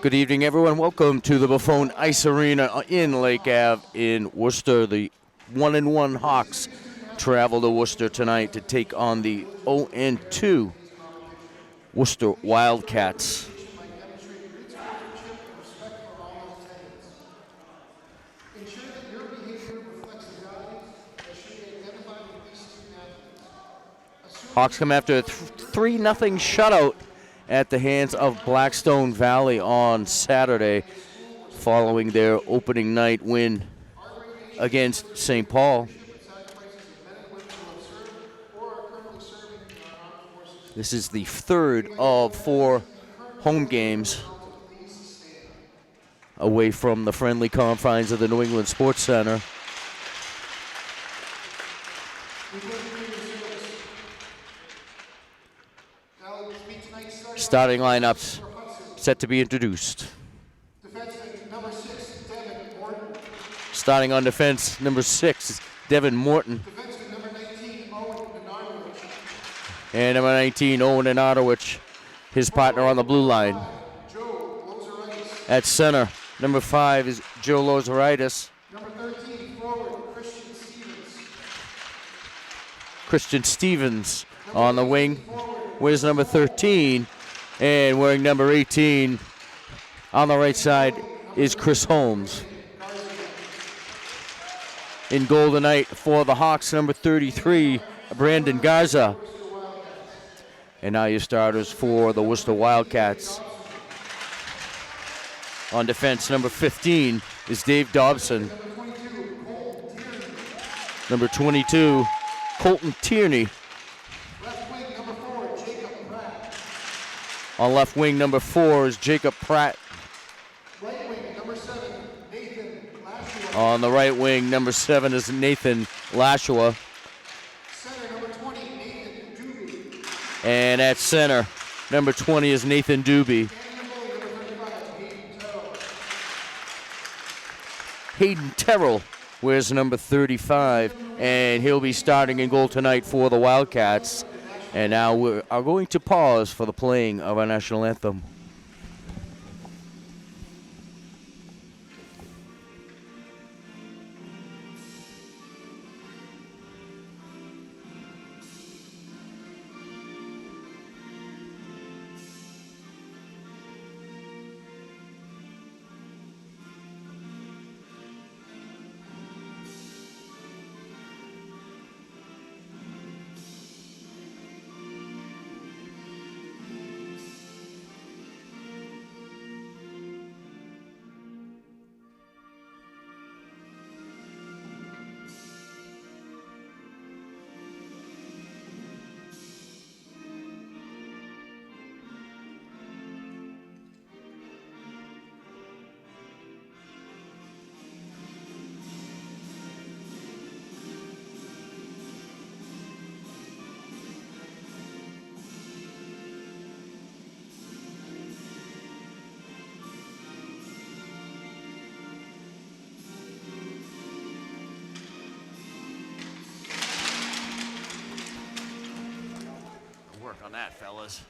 Good evening, everyone. Welcome to the Buffone Ice Arena in Lake Ave in Worcester. The 1-1 Hawks travel to Worcester tonight to take on the 0-2 Worcester Wildcats. Hawks come after a 3-0 shutout at the hands of Blackstone Valley on Saturday, following their opening night win against St. Paul. This is the third of 4 home games away from the friendly confines of the New England Sports Center. Starting lineups set to be introduced. Starting on defense, number 6, Devin Morton. And number 19, Owen Anadowicz, his partner on the blue line. At center, number 5 is Joe Lozeritis. Number 13, forward, Christian Stevens on the wing. Wears number 13. And wearing number 18 on the right side is Chris Holmes. In goal tonight for the Hawks, number 33, Brandon Garza. And now your starters for the Worcester Wildcats. On defense, number 15 is Dave Dobson. Number 22, Colton Tierney. On left wing, number 4 is Jacob Pratt. Right wing, number 7, Nathan Lashua. On the right wing, number 7 is Nathan Lashua. Center, number 20, Nathan Doobie. And at center, number 20 is Nathan Doobie. Hayden Terrell wears number 35, and he'll be starting in goal tonight for the Wildcats. And now we are going to pause for the playing of our national anthem. Work on that, fellas.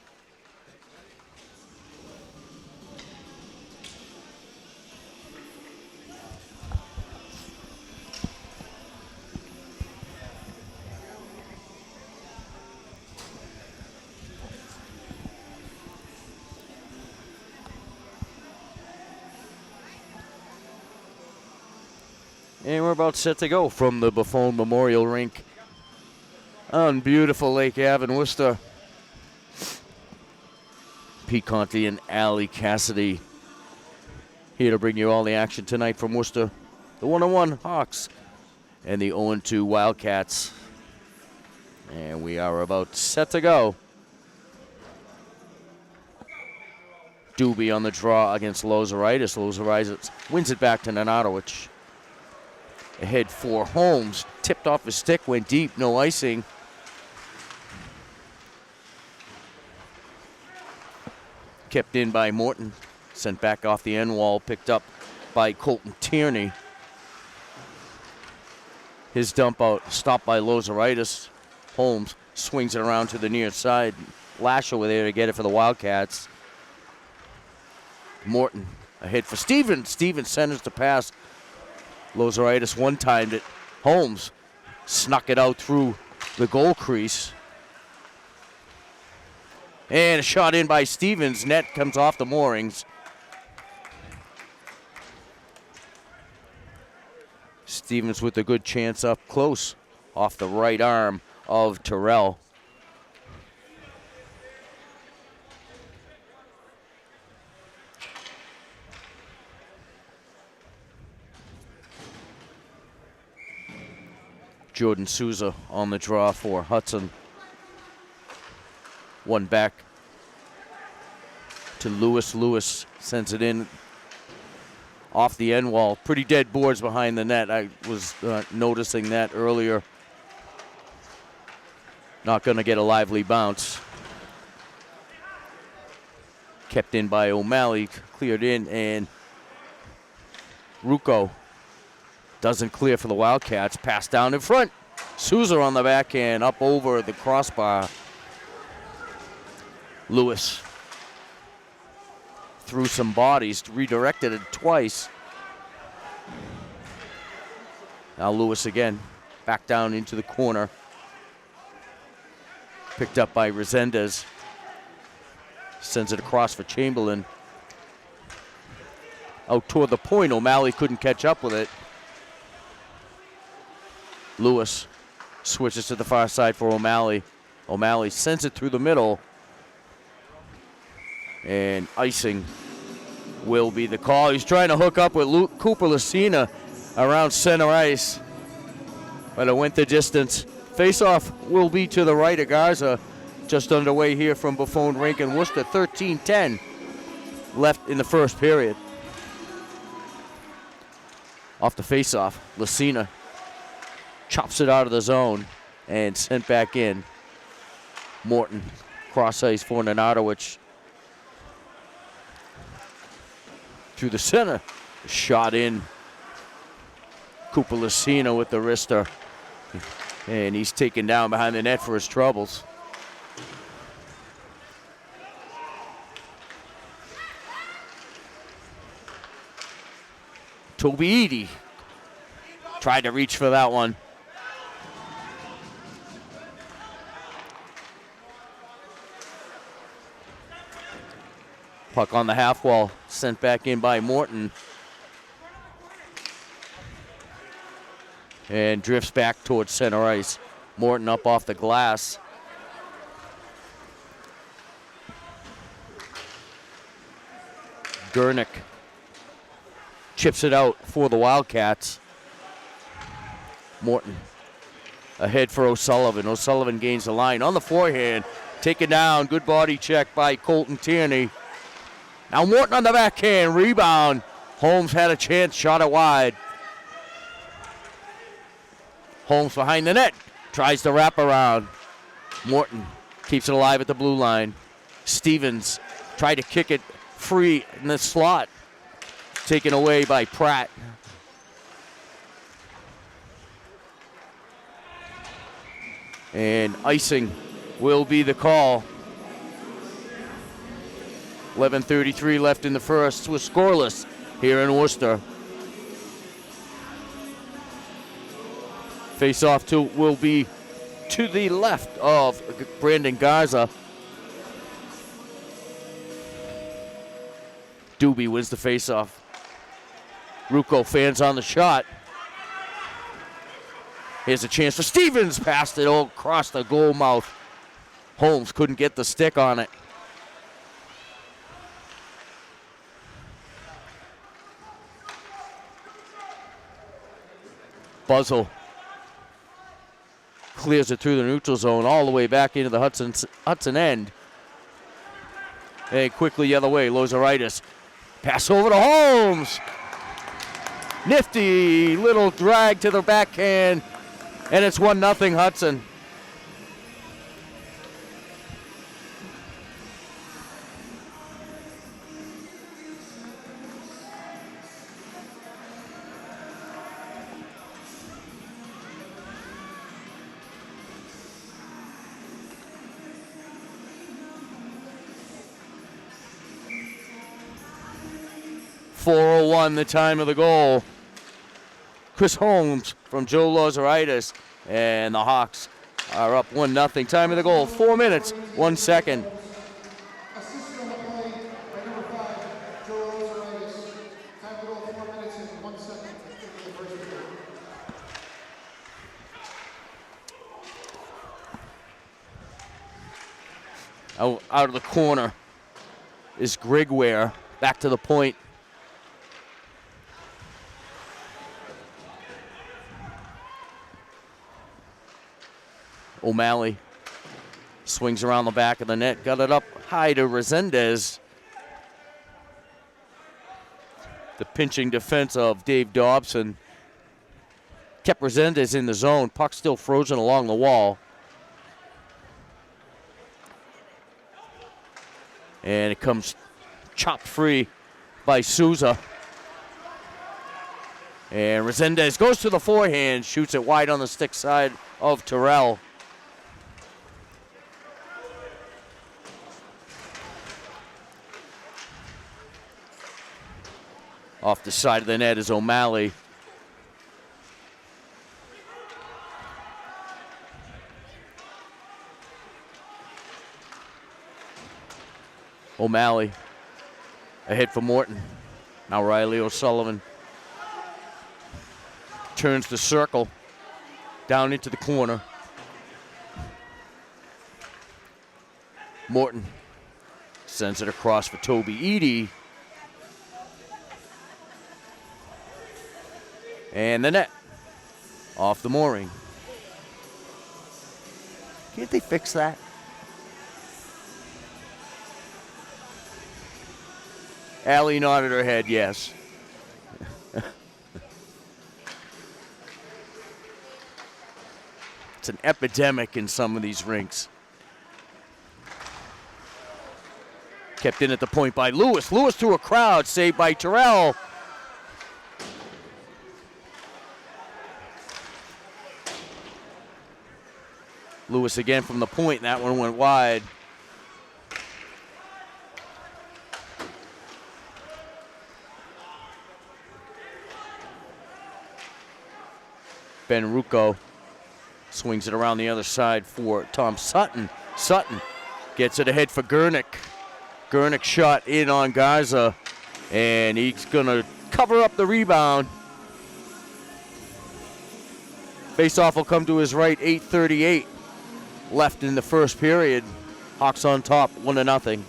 And we're about set to go from the Buffone Memorial Rink on beautiful Lake Ave in Worcester. Pete Conti and Allie Cassidy here to bring you all the action tonight from Worcester. The 1-1 Hawks and the 0-2 Wildcats. And we are about set to go. Doobie on the draw against Lozeritis. Lozeritis wins it back to Nanadowicz. Ahead for Holmes. Tipped off his stick, went deep, no icing. Kept in by Morton. Sent back off the end wall, picked up by Colton Tierney. His dump out, stopped by Lozeritis. Holmes swings it around to the near side. Lashua there to get it for the Wildcats. Morton ahead for Stevens. Stevens centers the pass. Lozeritis one-timed it. Holmes snuck it out through the goal crease. And a shot in by Stevens. Net comes off the moorings. Stevens with a good chance up close off the right arm of Terrell. Jordan Souza on the draw for Hudson. One back to Lewis. Lewis sends it in off the end wall. Pretty dead boards behind the net. I was noticing that earlier. Not going to get a lively bounce. Kept in by O'Malley. Cleared in, and Rucco doesn't clear for the Wildcats. Pass down in front. Souza on the backhand, up over the crossbar. Lewis threw some bodies, redirected it twice. Now Lewis again, back down into the corner. Picked up by Resendez. Sends it across for Chamberlain. Out toward the point, O'Malley couldn't catch up with it. Lewis switches to the far side for O'Malley. O'Malley sends it through the middle. And icing will be the call. He's trying to hook up with Cooper Lucina around center ice, but it went the distance. Face-off will be to the right of Garza. Just underway here from Buffone Rink in Worcester. 13-10 left in the first period. Off the face-off, Lucina chops it out of the zone and sent back in. Morton cross ice for Nenadowicz. Through the center, shot in. Cooper Lucina with the wrister. And he's taken down behind the net for his troubles. Toby Eady tried to reach for that one. Puck on the half wall, sent back in by Morton. And drifts back towards center ice. Morton up off the glass. Gurnick chips it out for the Wildcats. Morton ahead for O'Sullivan. O'Sullivan gains the line on the forehand. Taken down. Good body check by Colton Tierney. Now Morton on the backhand. Rebound. Holmes had a chance. Shot it wide. Holmes behind the net. Tries to wrap around. Morton keeps it alive at the blue line. Stevens tried to kick it free in the slot. Taken away by Pratt. And icing will be the call. 11:33 left in the first. We're scoreless here in Worcester. Face-off will be to the left of Brandon Garza. Doobie wins the face-off. Rucco fans on the shot. Here's a chance for Stevens. Passed it all across the goal mouth. Holmes couldn't get the stick on it. Buzzle clears it through the neutral zone all the way back into the Hudson end. And quickly the other way, Lozeritis. Pass over to Holmes. Nifty little drag to the backhand. And it's 1-0 Hudson. 4:01 the time of the goal. Chris Holmes from Joe Lozeritis, and the Hawks are up 1-0. Time of the goal, 4 minutes, 1 second. Assisted on the play by number 5, Joe Lozeritis. Time to go 4 minutes and 1 second in the first period. Out of the corner is Grigware. Back to the point. O'Malley swings around the back of the net. Got it up high to Resendez. The pinching defense of Dave Dobson kept Resendez in the zone. Puck still frozen along the wall. And it comes chopped free by Souza. And Resendez goes to the forehand, shoots it wide on the stick side of Terrell. Off the side of the net is O'Malley. O'Malley ahead for Morton. Now Riley O'Sullivan turns the circle down into the corner. Morton sends it across for Toby Eady. And the net off the mooring. Can't they fix that? Allie nodded her head, yes. It's an epidemic in some of these rinks. Kept in at the point by Lewis. Lewis through a crowd, saved by Terrell. Lewis again from the point, and that one went wide. Ben Rucco swings it around the other side for Tom Sutton. Sutton gets it ahead for Gurnick. Gurnick shot in on Garza, and he's going to cover up the rebound. Faceoff will come to his right, 8:38 left in the first period. Hawks on top, 1-0.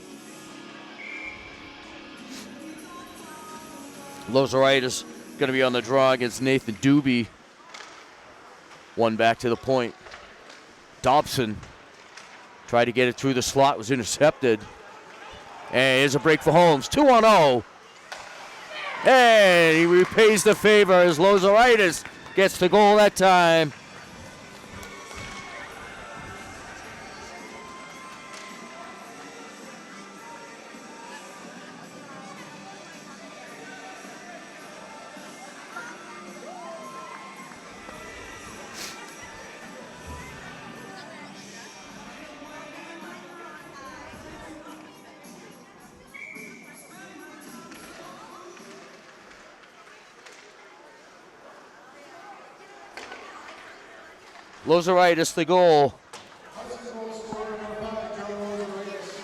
Lozeritis going to be on the draw against Nathan Doobie. One back to the point. Dobson tried to get it through the slot, was intercepted. And here's a break for Holmes, 2-0. And he repays the favor as Lozeritis gets the goal that time. Lozeritis the goal. Hudson goal scorer number 5, Joe Lozeritis.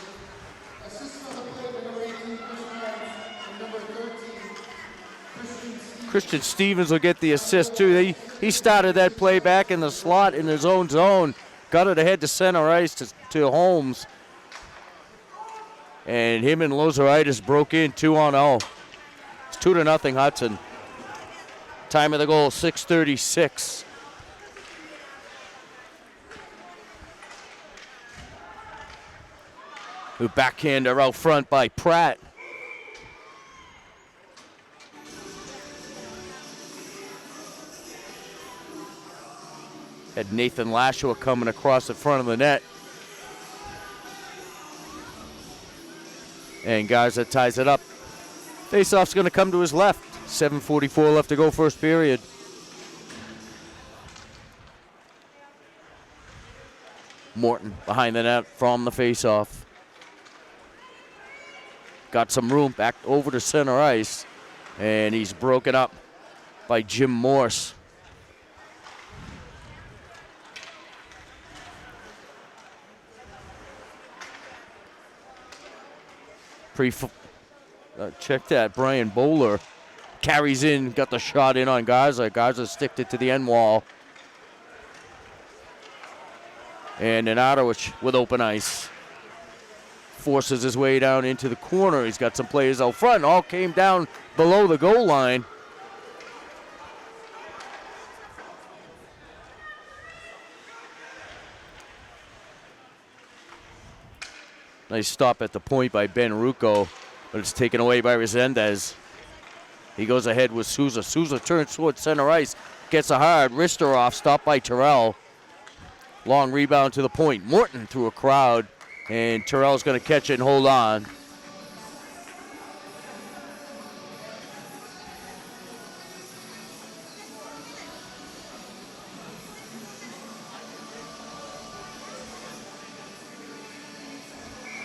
Assisted on the play by number 18, Chris Holmes, and number 13, Christian Stevens will get the assist too. He started that play back in the slot in his own zone. Got it ahead to center ice to Holmes. And him and Lozeritis broke in 2-0. It's 2-0 Hudson. Time of the goal, 6:36. Who backhander out front by Pratt. Had Nathan Lashua coming across the front of the net. And Garza ties it up. Faceoff's going to come to his left. 7:44 left to go first period. Morton behind the net from the faceoff. Got some room back over to center ice. And he's broken up by Jim Morse. Check that. Brian Bowler carries in, got the shot in on Garza. Garza sticked it to the end wall. And Nenadowicz with open ice. Forces his way down into the corner. He's got some players out front. All came down below the goal line. Nice stop at the point by Ben Rucco, but it's taken away by Resendez. He goes ahead with Souza. Souza turns towards center ice, gets a hard wrister off, stopped by Terrell. Long rebound to the point. Morton through a crowd, and Terrell's going to catch it and hold on.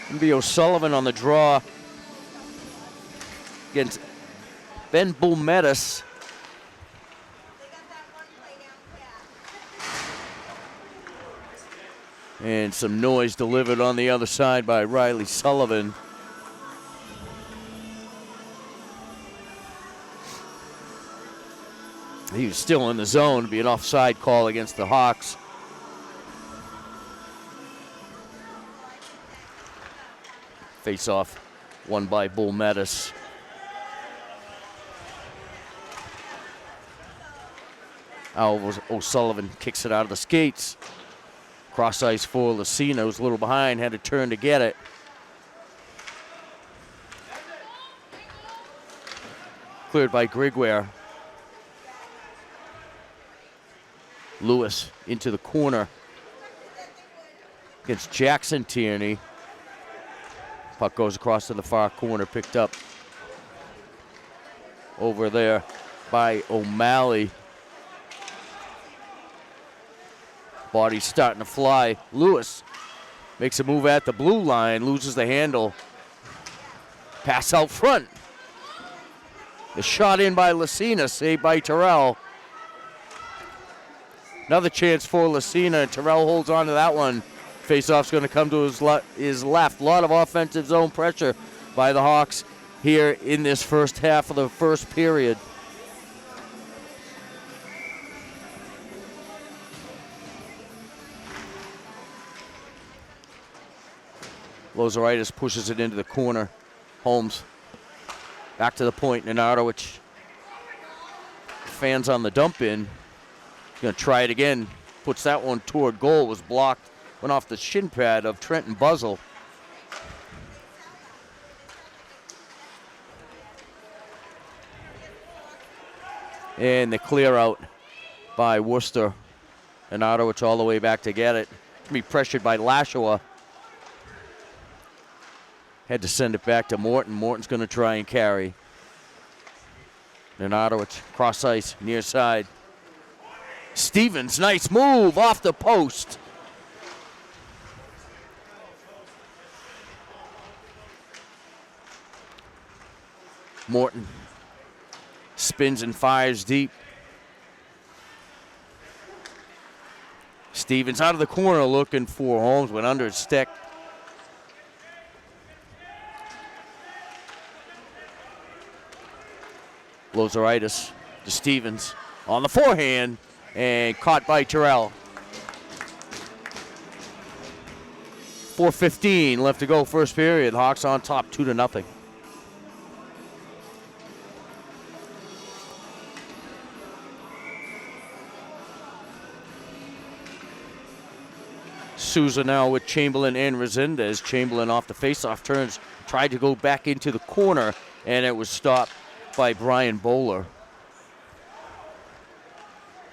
It'll be O'Sullivan on the draw against Ben Bulmetis. And some noise delivered on the other side by Riley Sullivan. He was still in the zone. It'd be an offside call against the Hawks. Face-off won by Bull Metis. O'Sullivan kicks it out of the skates. Cross ice for Lucina, was a little behind, had to turn to get it. Cleared by Grigware. Lewis into the corner against Jackson Tierney. Puck goes across to the far corner, picked up over there by O'Malley. Body's starting to fly. Lewis makes a move at the blue line, loses the handle. Pass out front. The shot in by Lucina, saved by Terrell. Another chance for Lucina. Terrell holds on to that one. Faceoff's going to come to his left. A lot of offensive zone pressure by the Hawks here in this first half of the first period. Lozoritis pushes it into the corner. Holmes back to the point. Nenadowicz fans on the dump in. He's going to try it again. Puts that one toward goal. Was blocked. Went off the shin pad of Trenton Buzzell. And the clear out by Worcester. Nenadowicz all the way back to get it. Can be pressured by Lashowa. Had to send it back to Morton. Morton's going to try and carry. Nenadowicz cross ice, near side. Stevens, nice move off the post. Morton spins and fires deep. Stevens out of the corner looking for Holmes, went under his stick. Lozoritis to Stevens on the forehand and caught by Terrell. 4:15 left to go first period. Hawks on top 2-0. Souza now with Chamberlain and Resendez. Chamberlain off the faceoff turns, tried to go back into the corner, and it was stopped by Brian Bowler.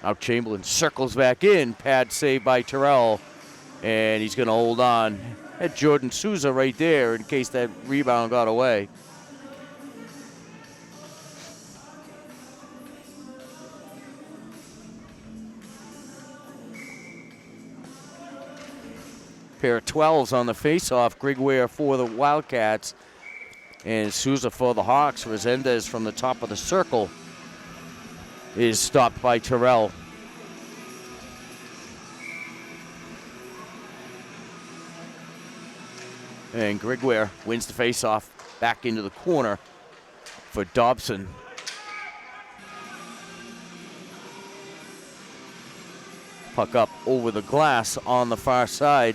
Now Chamberlain circles back in, pad saved by Terrell, and he's going to hold on. Had Jordan Souza right there in case that rebound got away. Pair of 12s on the faceoff. Grigware for the Wildcats. And Souza for the Hawks. Resendez from the top of the circle is stopped by Terrell. And Grigware wins the faceoff back into the corner for Dobson. Puck up over the glass on the far side.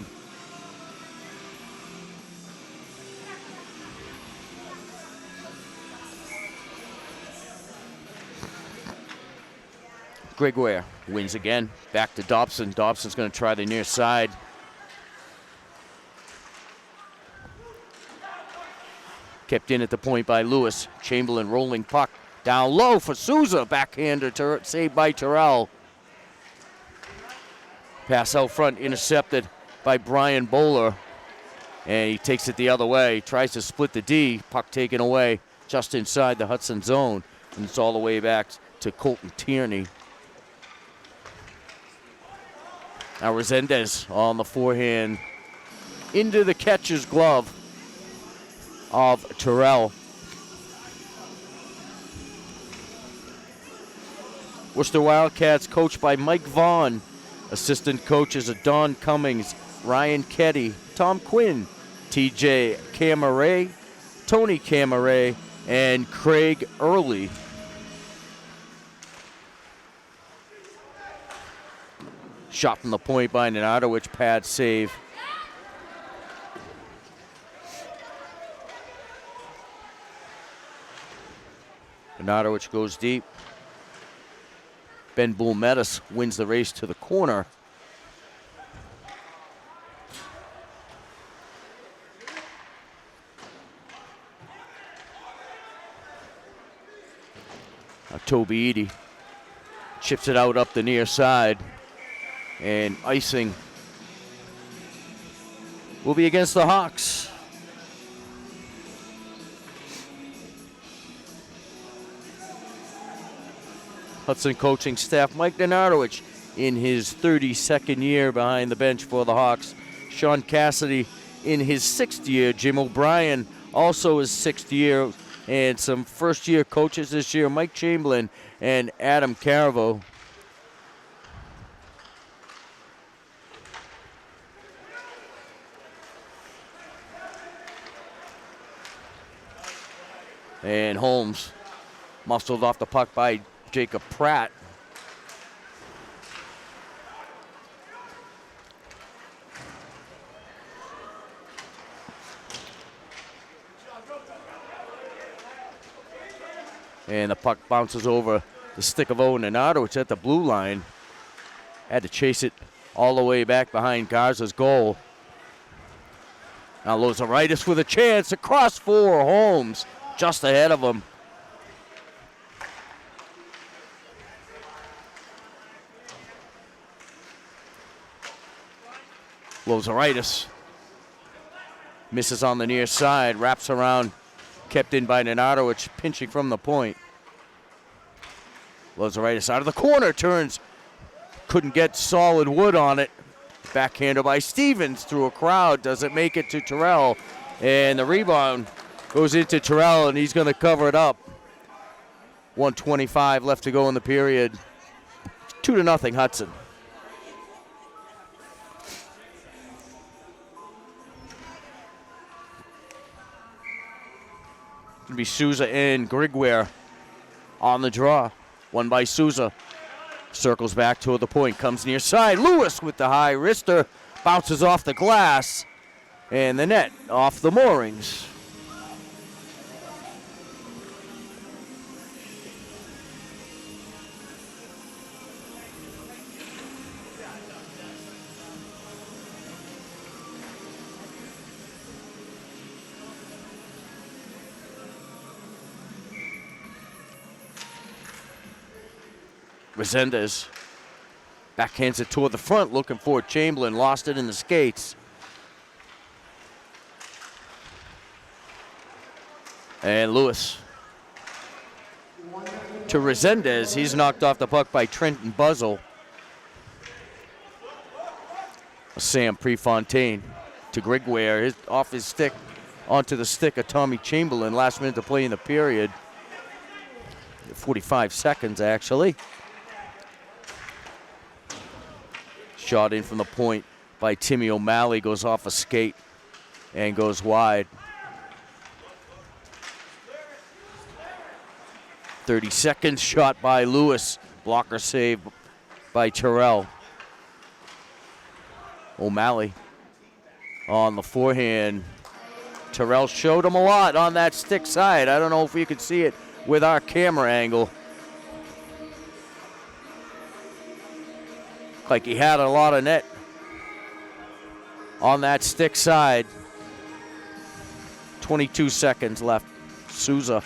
Grigware wins again. Back to Dobson. Dobson's going to try the near side. Kept in at the point by Lewis. Chamberlain rolling puck down low for Souza. Backhander saved by Terrell. Pass out front intercepted by Brian Bowler. And he takes it the other way. Tries to split the D. Puck taken away just inside the Hudson zone. And it's all the way back to Colton Tierney. Now Resendez on the forehand into the catcher's glove of Terrell. Worcester Wildcats coached by Mike Vaughn. Assistant coaches are Don Cummings, Ryan Ketty, Tom Quinn, TJ Camaret, Tony Camaret, and Craig Early. Shot from the point by Nenadowicz, pad save. Nenadowicz goes deep. Ben Bulmetis wins the race to the corner. Now Toby Eady chips it out up the near side. And icing will be against the Hawks. Hudson coaching staff, Mike Nenadowicz in his 32nd year behind the bench for the Hawks. Sean Cassidy in his 6th year. Jim O'Brien also his 6th year. And some first-year coaches this year, Mike Chamberlain and Adam Caravo. And Holmes muscled off the puck by Jacob Pratt. And the puck bounces over the stick of Owen Nenadowicz. It's at the blue line. Had to chase it all the way back behind Garza's goal. Now Lozaritis with a chance across for Holmes. Just ahead of him. Lozaritis misses on the near side, wraps around, kept in by Nenadowicz, pinching from the point. Lozaritis out of the corner, turns, couldn't get solid wood on it. Backhander by Stevens through a crowd, doesn't make it to Terrell, and the rebound goes into Terrell, and he's going to cover it up. 1:25 left to go in the period. 2-0 Hudson. It'll be Souza and Grigware on the draw. One by Souza. Circles back toward the point, comes near side. Lewis with the high wrister, bounces off the glass, and the net off the moorings. Resendez backhands it toward the front, looking for Chamberlain, lost it in the skates. And Lewis to Resendez. He's knocked off the puck by Trenton Buzzle. Sam Prefontaine to Grigware, off his stick, onto the stick of Tommy Chamberlain. Last minute to play in the period. 45 seconds, actually. Shot in from the point by Timmy O'Malley. Goes off a skate and goes wide. 30 seconds. Shot by Lewis. Blocker save by Terrell. O'Malley on the forehand. Terrell showed him a lot on that stick side. I don't know if you could see it with our camera angle. Like he had a lot of net on that stick side. 22 seconds left. Souza.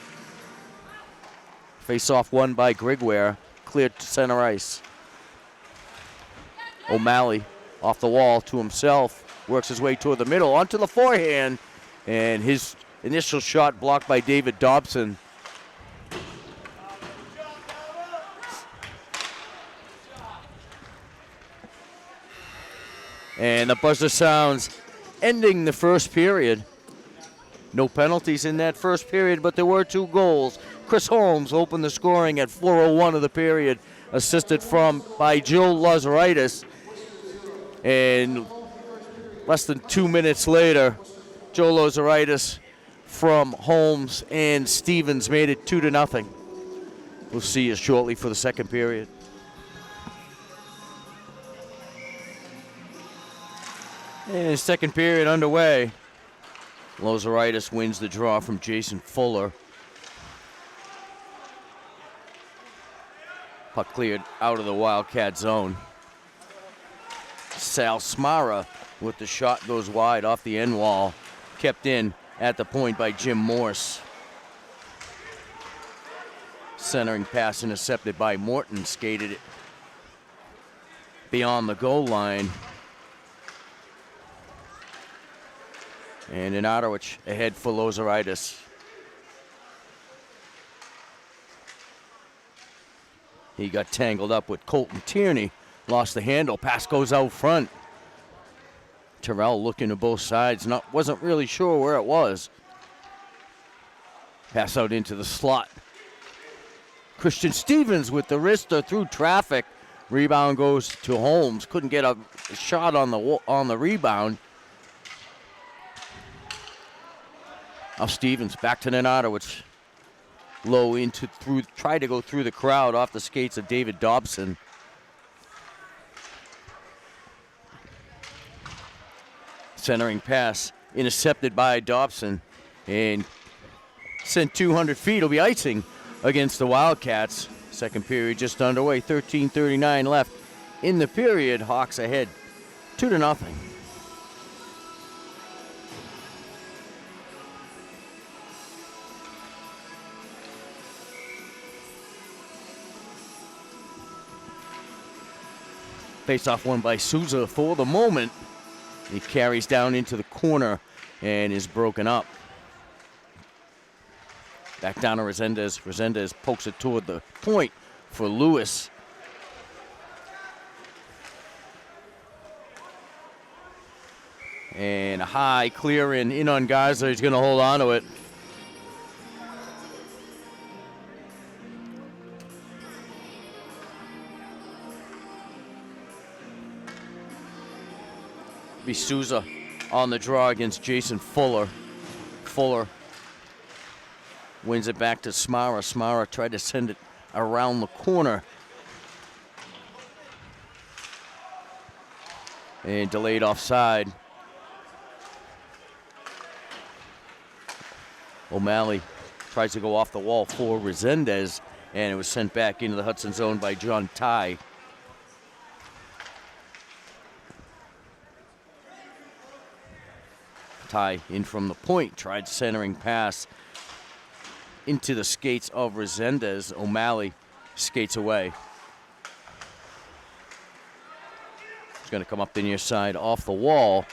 Face-off won by Grigware. Cleared to center ice. O'Malley off the wall to himself. Works his way toward the middle. Onto the forehand. And his initial shot blocked by David Dobson. And the buzzer sounds, ending the first period. No penalties in that first period, but there were 2 goals. Chris Holmes opened the scoring at 4:01 of the period, assisted by Joe Lazaritis. And less than 2 minutes later, Joe Lazaritis from Holmes and Stevens made it 2-0. We'll see you shortly for the second period. And second period underway. Lazaritis wins the draw from Jason Fuller. Puck cleared out of the Wildcat zone. Sal Smara with the shot goes wide off the end wall. Kept in at the point by Jim Morse. Centering pass intercepted by Morton. Skated it beyond the goal line. And in Ottowich ahead for Lazaritis. He got tangled up with Colton Tierney. Lost the handle. Pass goes out front. Terrell looking to both sides. Wasn't really sure where it was. Pass out into the slot. Christian Stevens with the wrister through traffic. Rebound goes to Holmes. Couldn't get a shot on the rebound. Now Stevens back to Nenadowicz. Low tried to go through the crowd off the skates of David Dobson. Centering pass intercepted by Dobson and sent 200 feet. It'll be icing against the Wildcats. Second period just underway. 13:39 left in the period. Hawks ahead 2-0. Face-off won by Souza for the moment. He carries down into the corner and is broken up. Back down to Resendez. Resendez pokes it toward the point for Lewis. And a high clear in on Geisler. He's going to hold on to it. Be Souza on the draw against Jason Fuller. Fuller wins it back to Smara. Smara tried to send it around the corner. And delayed offside. O'Malley tries to go off the wall for Resendez, and it was sent back into the Hudson zone by John Ty. Ty in from the point, tried centering pass into the skates of Resendez. O'Malley skates away. He's going to come up the near side off the wall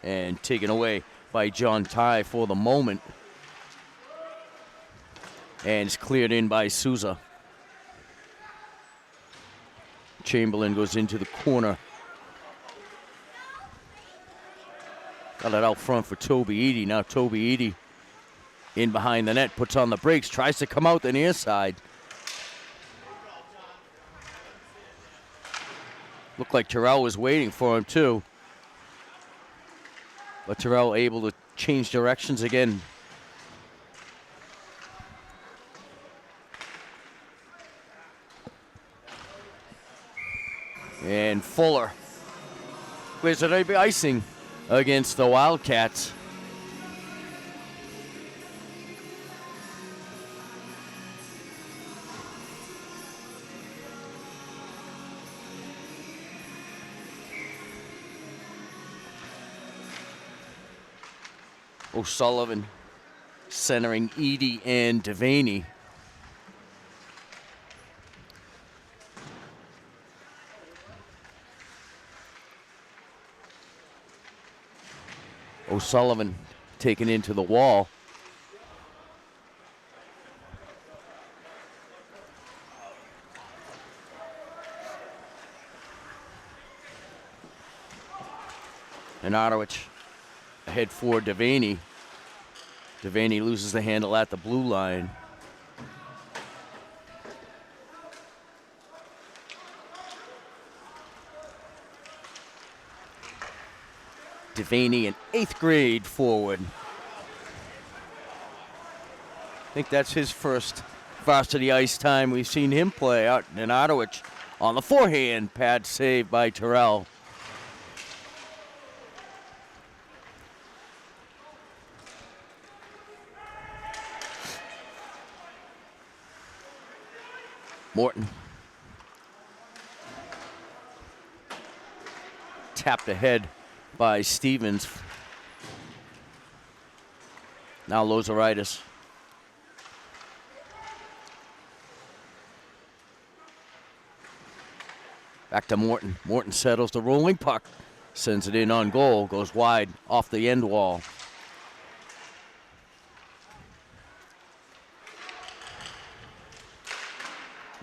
and taken away by John Ty for the moment. And it's cleared in by Souza. Chamberlain goes into the corner. Got it out front for Toby Eady. Now Toby Eady in behind the net, puts on the brakes, tries to come out the near side. Looked like Terrell was waiting for him too. But Terrell able to change directions again. And Fuller. Where's it be icing against the Wildcats? O'Sullivan centering Edie and Devaney. O'Sullivan taken into the wall. And Otterwich ahead for Devaney. Devaney loses the handle at the blue line. Devaney, an 8th grade forward. I think that's his first varsity ice time we've seen him play out in Otterwich. On the forehand, pad save by Terrell. Morton. Tapped ahead by Stevens. Now Lozeritis. Back to Morton. Morton settles the rolling puck. Sends it in on goal. Goes wide off the end wall.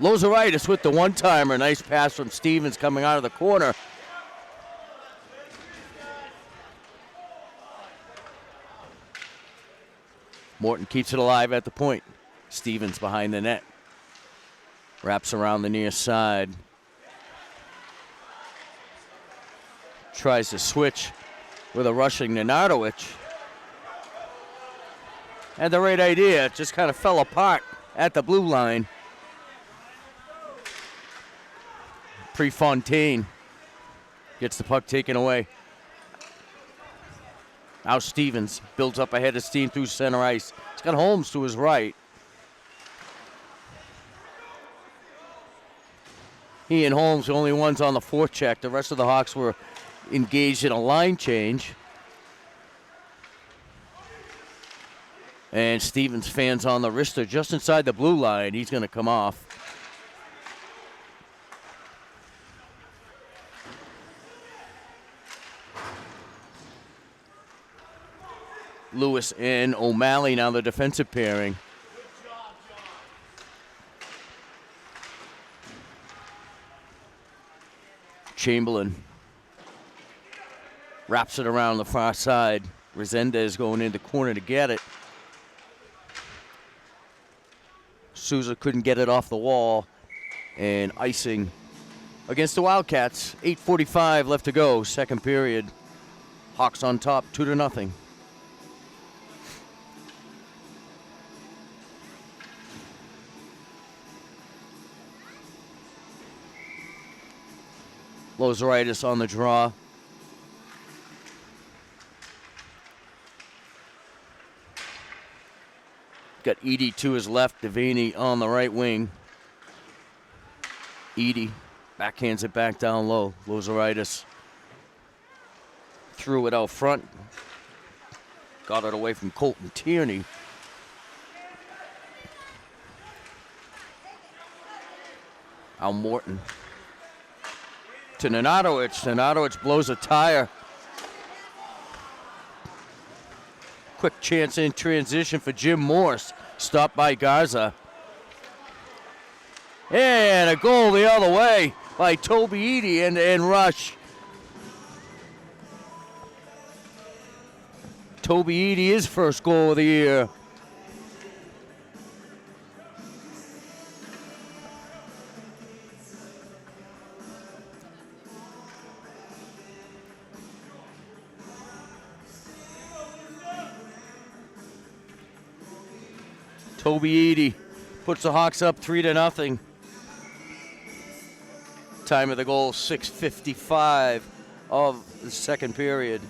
Lozeritis with the one-timer. Nice pass from Stevens coming out of the corner. Morton keeps it alive at the point. Stevens behind the net. Wraps around the near side. Tries to switch with a rushing Nenadowicz. Had the right idea. It just kind of fell apart at the blue line. Prefontaine gets the puck taken away. Now Stevens builds up ahead of steam through center ice. He's got Holmes to his right. He and Holmes the only ones on the forecheck. The rest of the Hawks were engaged in a line change. And Stevens fans on the wrister just inside the blue line. He's going to come off. Lewis and O'Malley now the defensive pairing. Chamberlain wraps it around the far side. Resendez going into corner to get it. Souza couldn't get it off the wall. And icing against the Wildcats. 8:45 left to go, second period. Hawks on top, 2-0. Lozeritis on the draw. Got Edie to his left, Devaney on the right wing. Edie backhands it back down low. Lozeritis threw it out front. Got it away from Colton Tierney. Al Morton to Nenadowicz. Nenadowicz blows a tire. Quick chance in transition for Jim Morse. Stopped by Garza. And a goal the other way by Toby Edie and Rush. Toby Eady, his first goal of the year. Toby Eady puts the Hawks up 3-0. Time of the goal, 6:55 of the second period.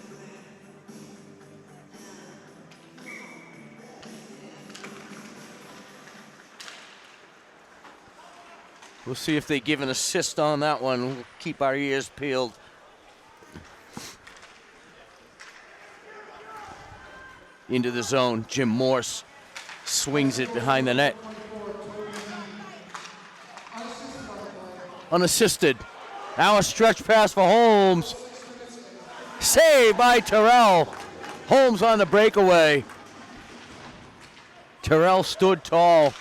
We'll see if they give an assist on that one. We'll keep our ears peeled. Into the zone, Jim Morse swings it behind the net. Unassisted. Now a stretch pass for Holmes. Saved by Terrell. Holmes on the breakaway. Terrell stood tall.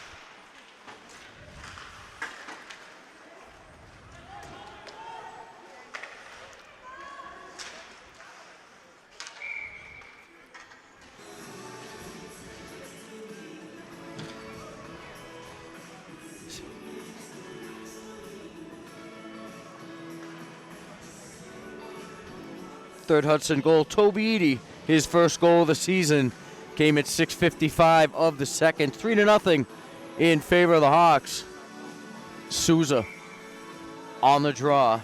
Third Hudson goal, Toby Eady. His first goal of the season came at 6:55 of the second. 3-0 in favor of the Hawks. Souza on the draw.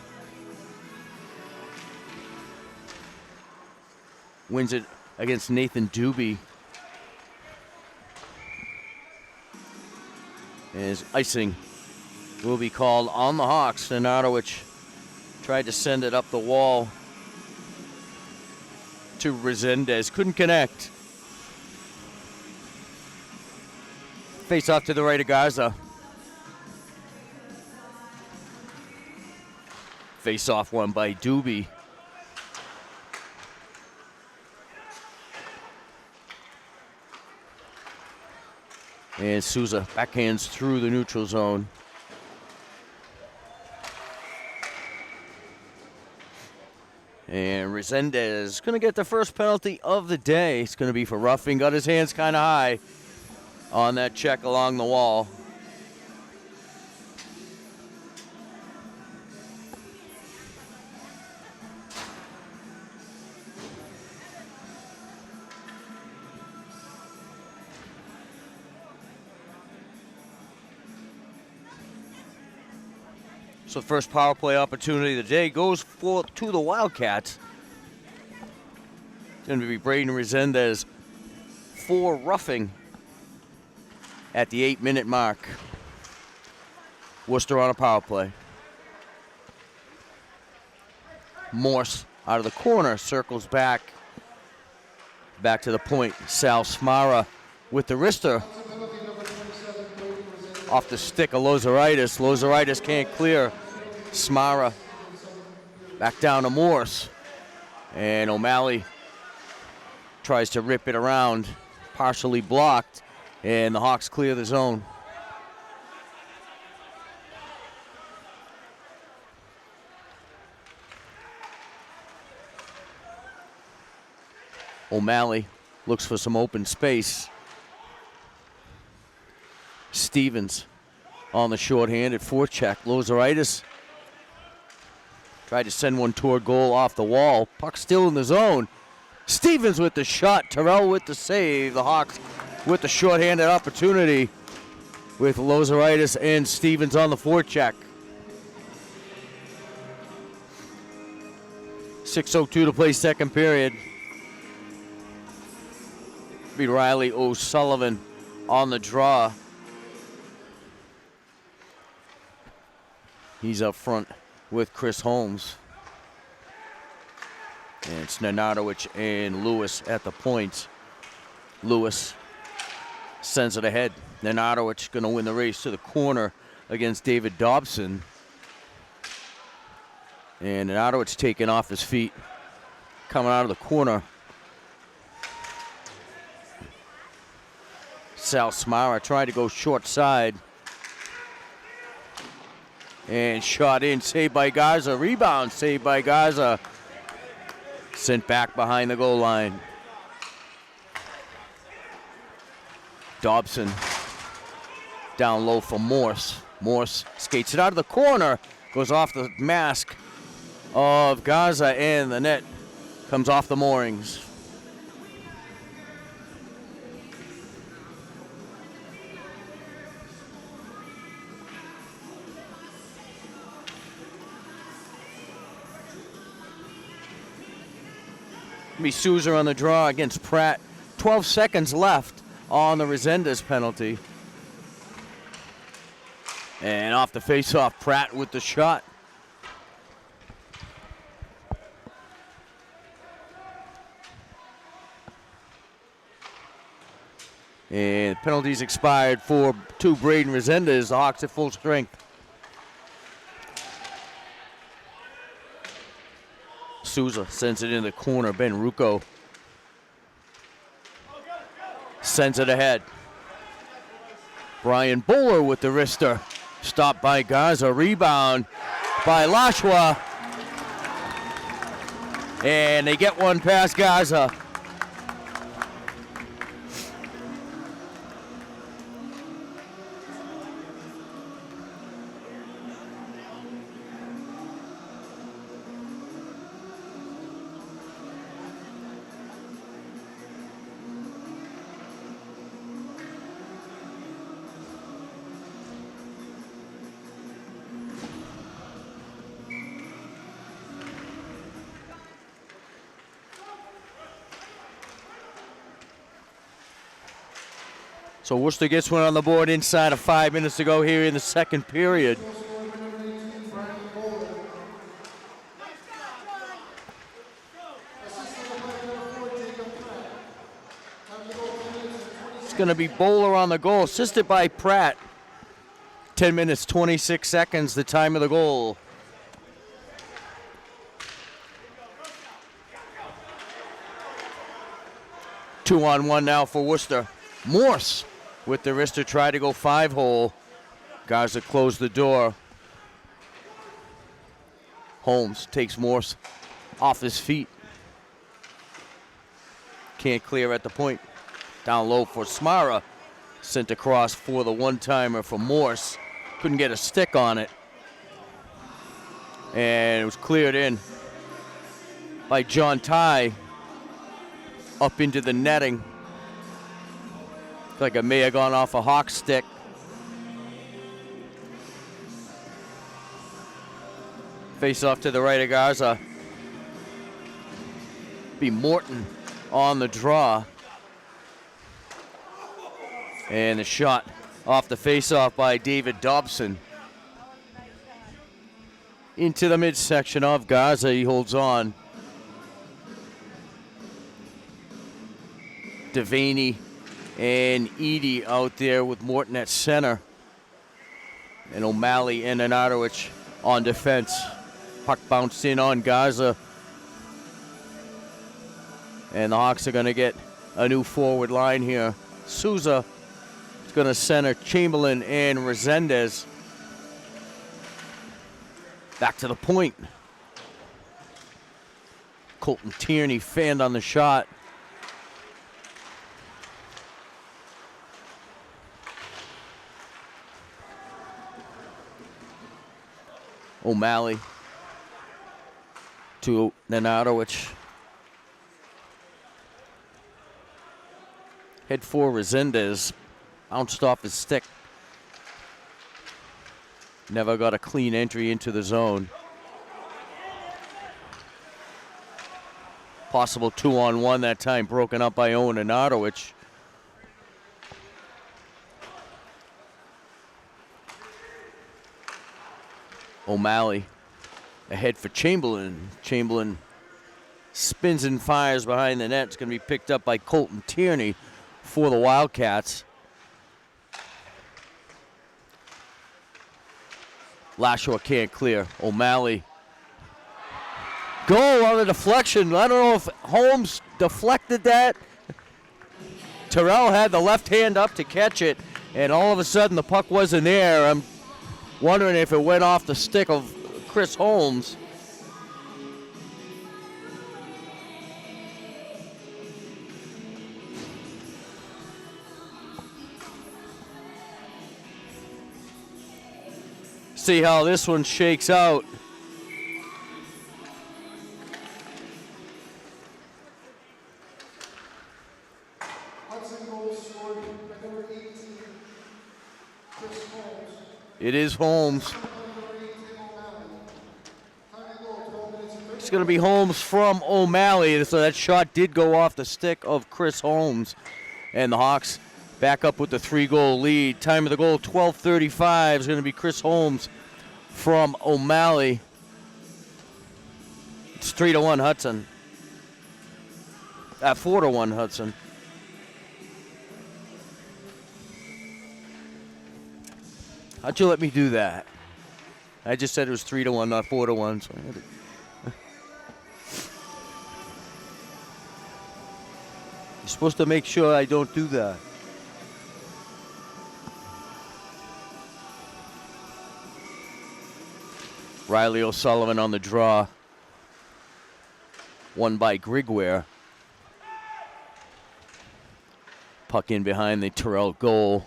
Wins it against Nathan Doobie. As icing will be called on the Hawks. Nenadowicz tried to send it up the wall to Resendez. Couldn't connect. Face off to the right of Garza. Face off one by Doobie. And Souza backhands through the neutral zone. And Resendez going to get the first penalty of the day. It's going to be for roughing. Got his hands kind of high on that check along the wall. So the first power play opportunity of the day goes to the Wildcats. It's going to be Braden Resendez for roughing at the 8-minute mark. Worcester on a power play. Morse out of the corner, circles back to the point. Sal Smara with the wrister. Off the stick of Lozeritis. Lozeritis can't clear. Smara back down to Morse. And O'Malley tries to rip it around. Partially blocked. And the Hawks clear the zone. O'Malley looks for some open space. Stevens on the short-handed forecheck. Lozeritis tried to send one toward goal off the wall. Puck still in the zone. Stevens with the shot. Terrell with the save. The Hawks with the short-handed opportunity with Lozeritis and Stevens on the forecheck. 6:02 to play second period. Be Riley O'Sullivan on the draw. He's up front with Chris Holmes. And it's Nenadowicz and Lewis at the point. Lewis sends it ahead. Nenadowicz going to win the race to the corner against David Dobson. And Nenadowicz taken off his feet, coming out of the corner. Sal Smara tried to go short side. And shot in, saved by Garza. Rebound, saved by Garza. Sent back behind the goal line. Dobson down low for Morse. Morse skates it out of the corner, goes off the mask of Gaza, and the net comes off the moorings. Be Souza on the draw against Pratt. 12 seconds left on the Resendez penalty. And off the faceoff, Pratt with the shot. And penalties expired for Braden Resendez. The Hawks at full strength. Souza sends it in the corner. Ben Rucco sends it ahead. Brian Bowler with the wrister. Stopped by Gaza. Rebound by Lashwa. And they get one past Gaza. So Worcester gets one on the board inside of 5 minutes to go here in the second period. It's going to be Bowler on the goal, assisted by Pratt. 10 minutes, 26 seconds, the time of the goal. Two-on-one now for Worcester. Morse with the wrister, try to go 5-hole. Gaza closed the door. Holmes takes Morse off his feet. Can't clear at the point. Down low for Smara. Sent across for the one-timer for Morse. Couldn't get a stick on it. And it was cleared in by John Ty up into the netting. Like it may have gone off a Hawk stick. Face off to the right of Garza. Be Morton on the draw. And the shot off the face-off by David Dobson. Into the midsection of Garza, he holds on. Devaney and Edie out there with Morton at center. And O'Malley and Anadowicz on defense. Puck bounced in on Gaza. And the Hawks are going to get a new forward line here. Souza is going to center Chamberlain and Resendez. Back to the point. Colton Tierney fanned on the shot. O'Malley to Nanadowicz. Head for Resendez. Bounced off his stick. Never got a clean entry into the zone. Possible 2-on-1 that time, broken up by Owen Nanadowicz. O'Malley ahead for Chamberlain. Chamberlain spins and fires behind the net. It's going to be picked up by Colton Tierney for the Wildcats. Lashua can't clear. O'Malley. Goal on the deflection. I don't know if Holmes deflected that. Terrell had the left hand up to catch it, and all of a sudden the puck wasn't there. I'm wondering if it went off the stick of Chris Holmes. see how this one shakes out. Hudson goal scored by number 18, Chris Holmes. It is Holmes. Number 18, O'Malley. Time of goal, 12 minutes and 30 It's going to be Holmes from O'Malley. So that shot did go off the stick of Chris Holmes. And the Hawks back up with the 3-goal lead. Time of the goal, 12:35 is going to be Chris Holmes from O'Malley. It's 3-1 Hudson. 4-1 Hudson. How'd you let me do that? I just said it was 3-1, not 4-1. So I had to. You're supposed to make sure I don't do that. Riley O'Sullivan on the draw. Won by Grigware. Puck in behind the Terrell goal.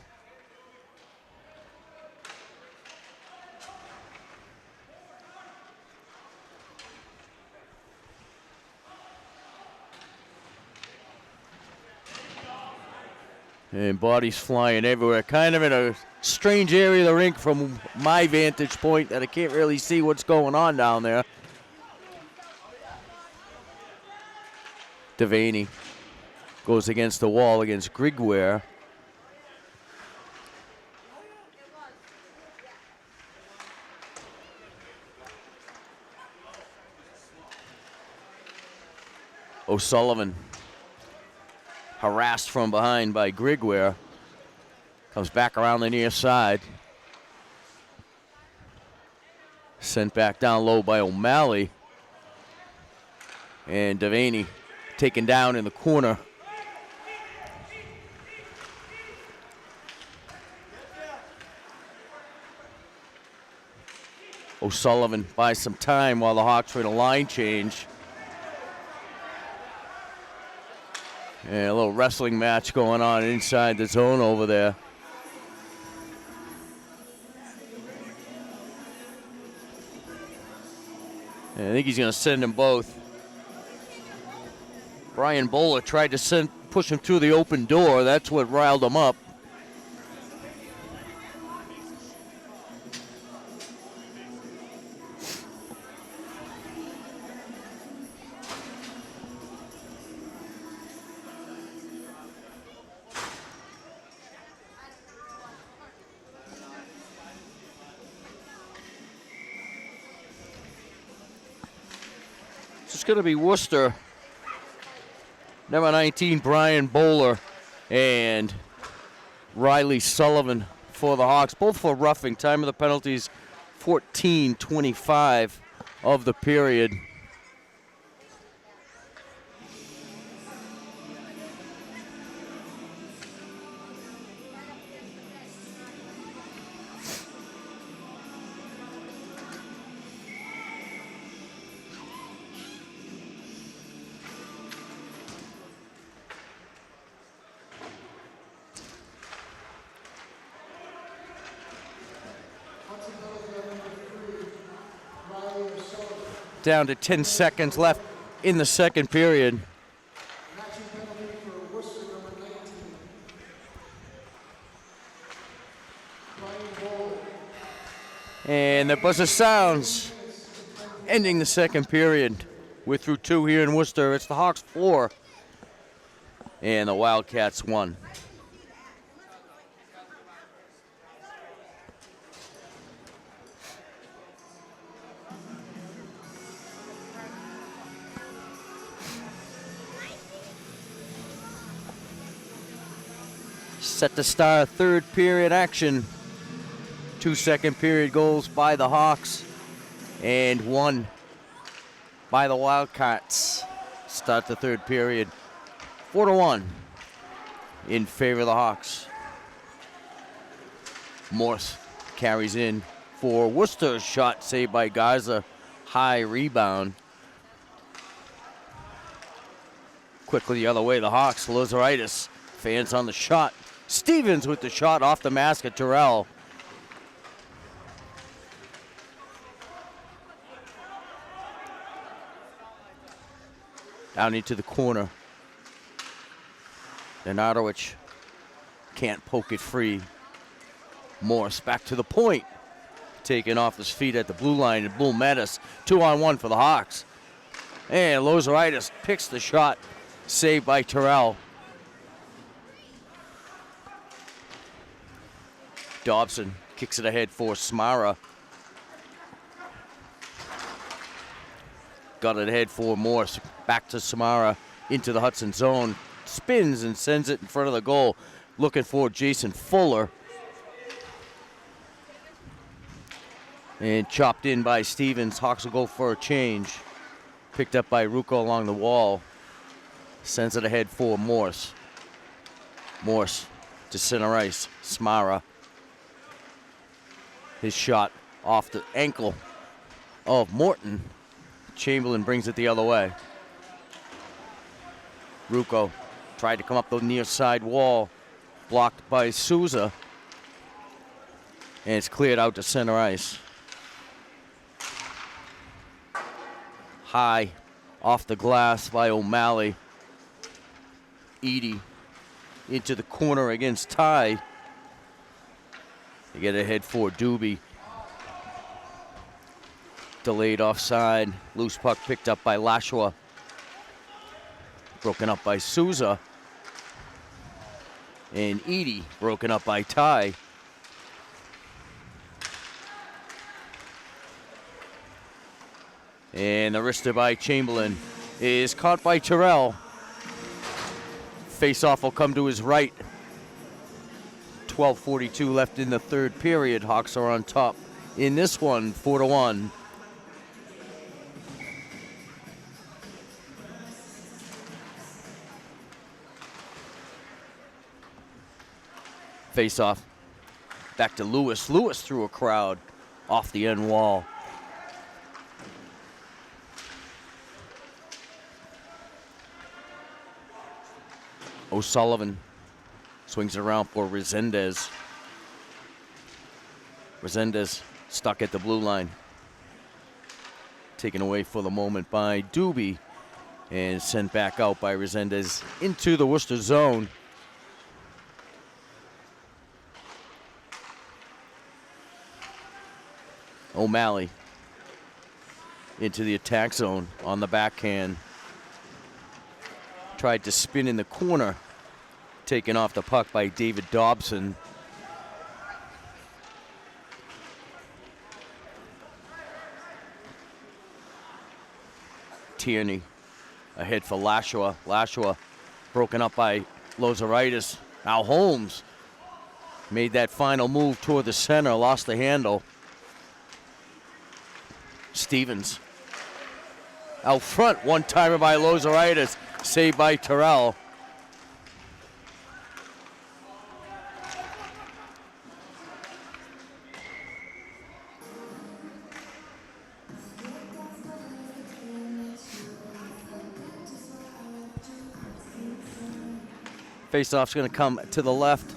And bodies flying everywhere. Kind of in a strange area of the rink from my vantage point that I can't really see what's going on down there. Devaney goes against the wall against Grigware. O'Sullivan harassed from behind by Grigware. Comes back around the near side. Sent back down low by O'Malley. And Devaney taken down in the corner. O'Sullivan buys some time while the Hawks were in a line change. And a little wrestling match going on inside the zone over there. And I think he's going to send them both. Brian Bowler tried to push him through the open door. That's what riled him up. It's going to be Worcester, number 19, Brian Bowler, and Riley Sullivan for the Hawks, both for roughing. Time of the penalties, 14:25 of the period. Down to 10 seconds left in the second period. Action penalty for Worcester, number 19. Brian Bowler. And the buzzer sounds, ending the second period. We're through 2 here in Worcester. It's the Hawks 4 and the Wildcats 1. Set to start third period action. 2 second period goals by the Hawks and 1 by the Wildcats. Start the third period. 4-1 in favor of the Hawks. Morse carries in for Worcester. Shot saved by Garza. High rebound. Quickly the other way, the Hawks. Lozeritis. Fans on the shot. Stevens with the shot off the mask of Terrell. Down into the corner. Nenadowicz can't poke it free. Morse back to the point. Taken off his feet at the blue line, and Bull Metis. 2-on-1 for the Hawks. And Lozeritis picks the shot. Saved by Terrell. Dobson kicks it ahead for Smara. Got it ahead for Morse. Back to Samara into the Hudson zone. Spins and sends it in front of the goal. Looking for Jason Fuller. And chopped in by Stevens. Hawks will go for a change. Picked up by Rucco along the wall. Sends it ahead for Morse. Morse to center ice. Smara. His shot off the ankle of Morton. Chamberlain brings it the other way. Rucco tried to come up the near side wall. Blocked by Souza. And it's cleared out to center ice. High off the glass by O'Malley. Edie into the corner against Ty. They get ahead for Doobie. Delayed offside. Loose puck picked up by Lashua. Broken up by Souza. And Edie broken up by Ty. And the wrister by Chamberlain is caught by Terrell. Face-off will come to his right. 12:42 left in the third period. Hawks are on top in this one, 4-1. Face-off. Back to Lewis. Lewis through a crowd off the end wall. O'Sullivan swings it around for Resendez. Resendez stuck at the blue line. Taken away for the moment by Doobie and sent back out by Resendez into the Worcester zone. O'Malley into the attack zone on the backhand. Tried to spin in the corner. Taken off the puck by David Dobson. Tierney ahead for Lashua. Lashua broken up by Lozeritis. Now Holmes made that final move toward the center, lost the handle. Stevens out front, one-timer by Lozeritis, saved by Terrell. Faceoff's going to come to the left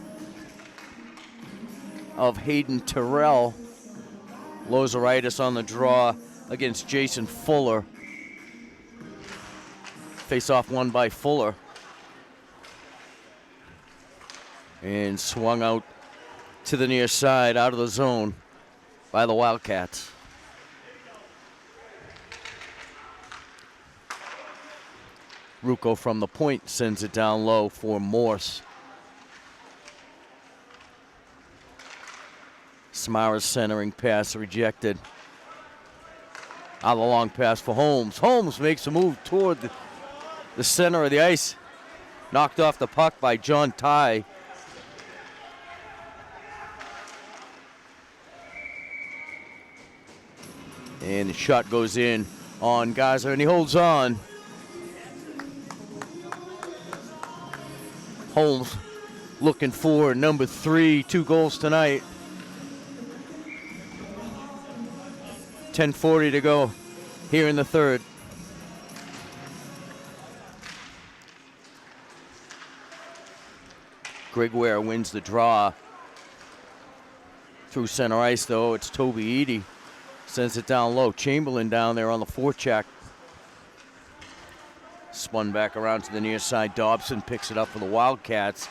of Hayden Terrell. Lozeritis on the draw against Jason Fuller. Faceoff won by Fuller. And swung out to the near side, out of the zone by the Wildcats. Rucco from the point sends it down low for Morse. Samara's centering pass rejected. Out of the long pass for Holmes. Holmes makes a move toward the center of the ice. Knocked off the puck by John Ty. And the shot goes in on Geyser, and he holds on. Holmes looking for number 3, 2 goals tonight. 10:40 to go here in the third. Greg Ware wins the draw. Through center ice, though, it's Toby Edie. Sends it down low. Chamberlain down there on the forecheck. Spun back around to the near side. Dobson picks it up for the Wildcats.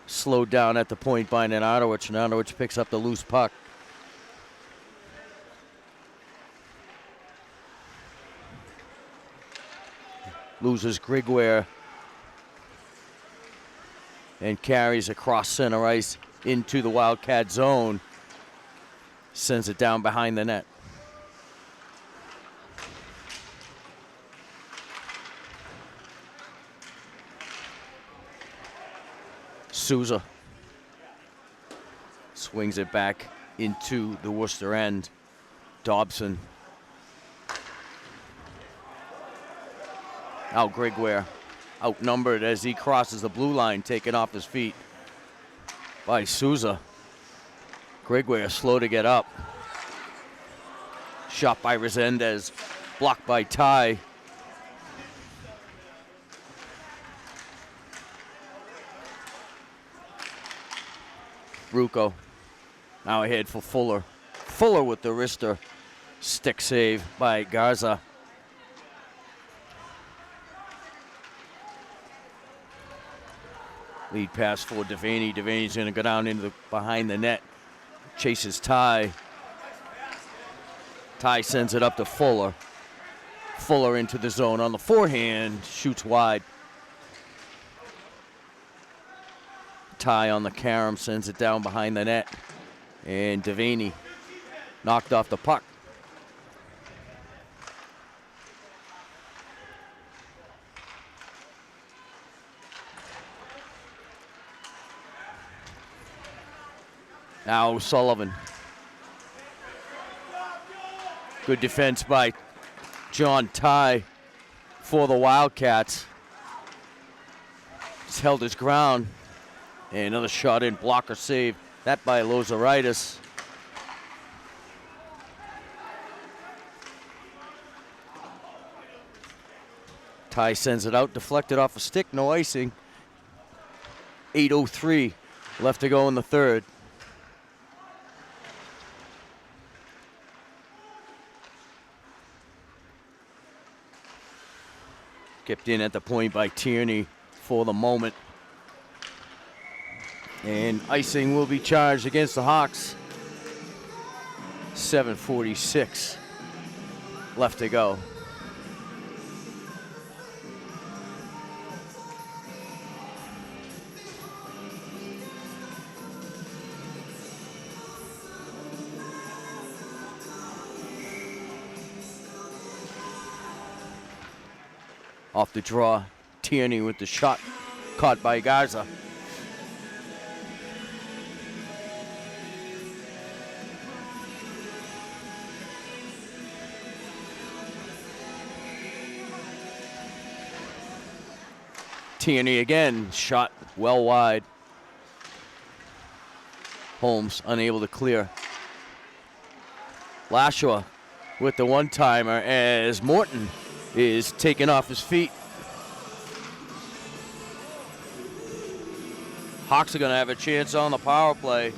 Slowed down at the point by Nenadowicz. Nenadowicz picks up the loose puck. Loses Grigware. And carries across center ice into the Wildcat zone. Sends it down behind the net. Souza swings it back into the Worcester end. Dobson. Now Grigware outnumbered as he crosses the blue line, taken off his feet by Souza. Grigware slow to get up. Shot by Resendez, blocked by Ty. Rucco now ahead for Fuller. Fuller with the wrister. Stick save by Garza. Lead pass for Devaney. Devaney's going to go down into the behind the net. Chases Ty. Ty sends it up to Fuller. Fuller into the zone on the forehand. Shoots wide. Ty on the carom sends it down behind the net. And Devaney knocked off the puck. Now Sullivan. Good defense by John Ty for the Wildcats. He's held his ground. And another shot in, blocker save. That by Lozaritis. Ty sends it out, deflected off a stick, no icing. 8:03 left to go in the third. Kept in at the point by Tierney for the moment. And icing will be charged against the Hawks. 7:46 left to go. Off the draw, Tierney with the shot caught by Garza. Tierney again, shot well wide. Holmes unable to clear. Lashua with the one-timer as Morton is taken off his feet. Hawks are going to have a chance on the power play.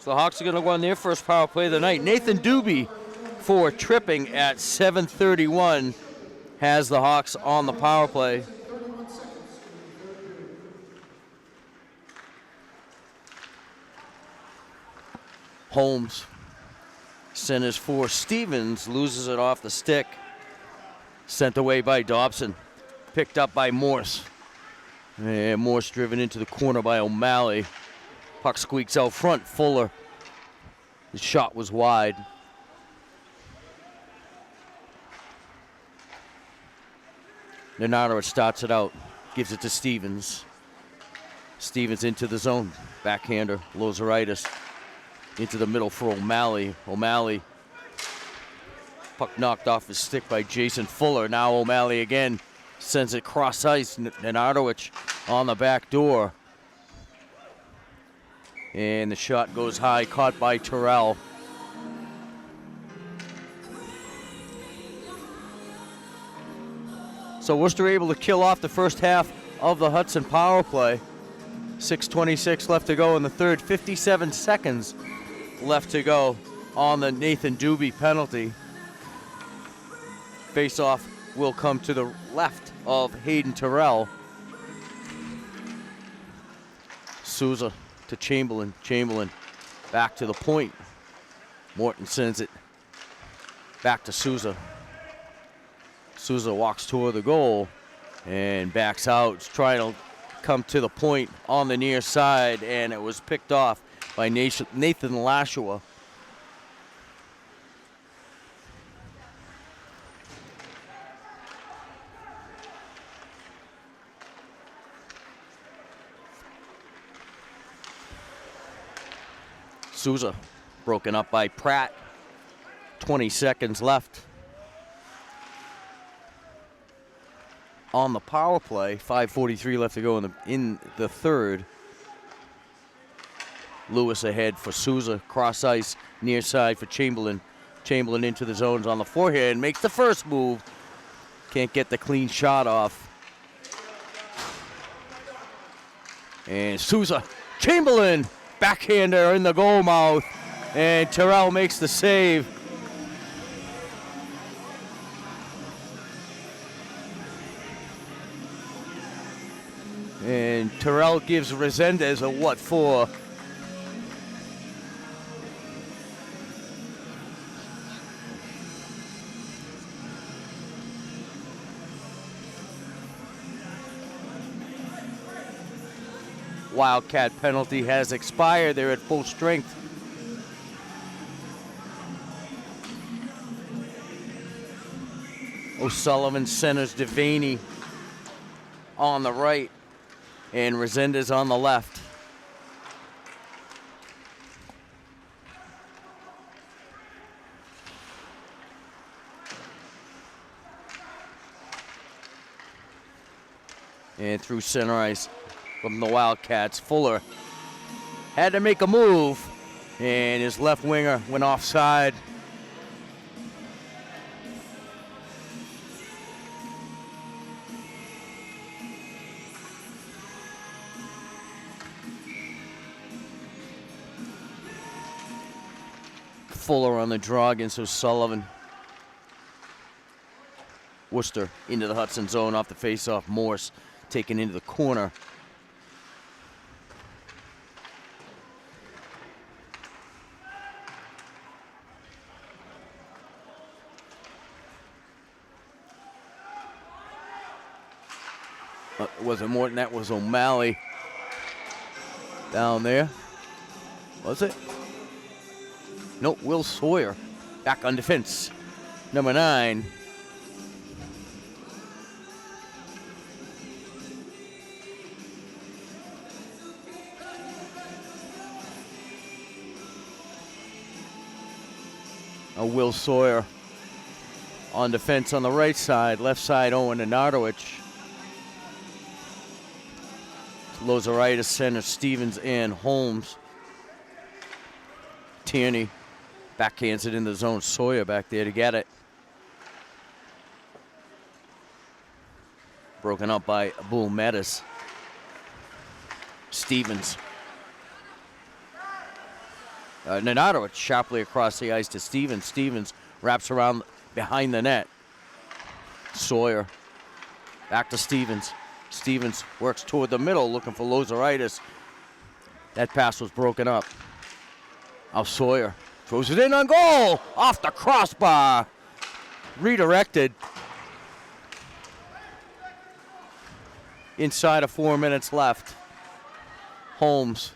So the Hawks are going to go on their first power play of the night. Nathan Doobie for tripping at 7:31 has the Hawks on the power play. Holmes centers for Stevens, loses it off the stick. Sent away by Dobson. Picked up by Morse. And Morse driven into the corner by O'Malley. Puck squeaks out front. Fuller. The shot was wide. Nenadowicz starts it out. Gives it to Stevens. Stevens into the zone. Backhander. Lozaritis. Into the middle for O'Malley. O'Malley. Puck knocked off his stick by Jason Fuller. Now O'Malley again sends it cross ice. Nenadowicz on the back door. And the shot goes high, caught by Terrell. So Worcester able to kill off the first half of the Hudson power play. 6:26 left to go in the third. 57 seconds left to go on the Nathan Doobie penalty. Face-off will come to the left of Hayden Terrell. Souza to Chamberlain. Chamberlain back to the point. Morton sends it back to Souza. Souza walks toward the goal and backs out, trying to come to the point on the near side, and it was picked off by Nathan Lashua. Souza broken up by Pratt. 20 seconds left on the power play. 5:43 left to go in the third. Lewis ahead for Souza. Cross ice, near side for Chamberlain. Chamberlain into the zones on the forehand. Makes the first move. Can't get the clean shot off. And Souza. Chamberlain. Backhander in the goal mouth. And Terrell makes the save. And Terrell gives Resendez a what for? Wildcat penalty has expired. They're at full strength. O'Sullivan centers Devaney on the right and Resendez on the left. And through center ice from the Wildcats, Fuller had to make a move, and his left winger went offside. Fuller on the draw against O'Sullivan. Worcester into the Hudson zone off the faceoff. Morse taken into the corner. Wasn't Morton, that was O'Malley down there. Was it? Nope, Will Sawyer back on defense. Number 9. Will Sawyer on defense on the right side. Left side, Owen Nenardowicz. Lozeritis center, Stevens and Holmes. Tierney backhands it in the zone. Sawyer back there to get it. Broken up by Bull Metis. Stevens. Nenardowicz sharply across the ice to Stevens. Stevens wraps around behind the net. Sawyer back to Stevens. Stevens works toward the middle looking for Lozeritis. That pass was broken up. Now Sawyer throws it in on goal. Off the crossbar. Redirected. Inside of 4 minutes left. Holmes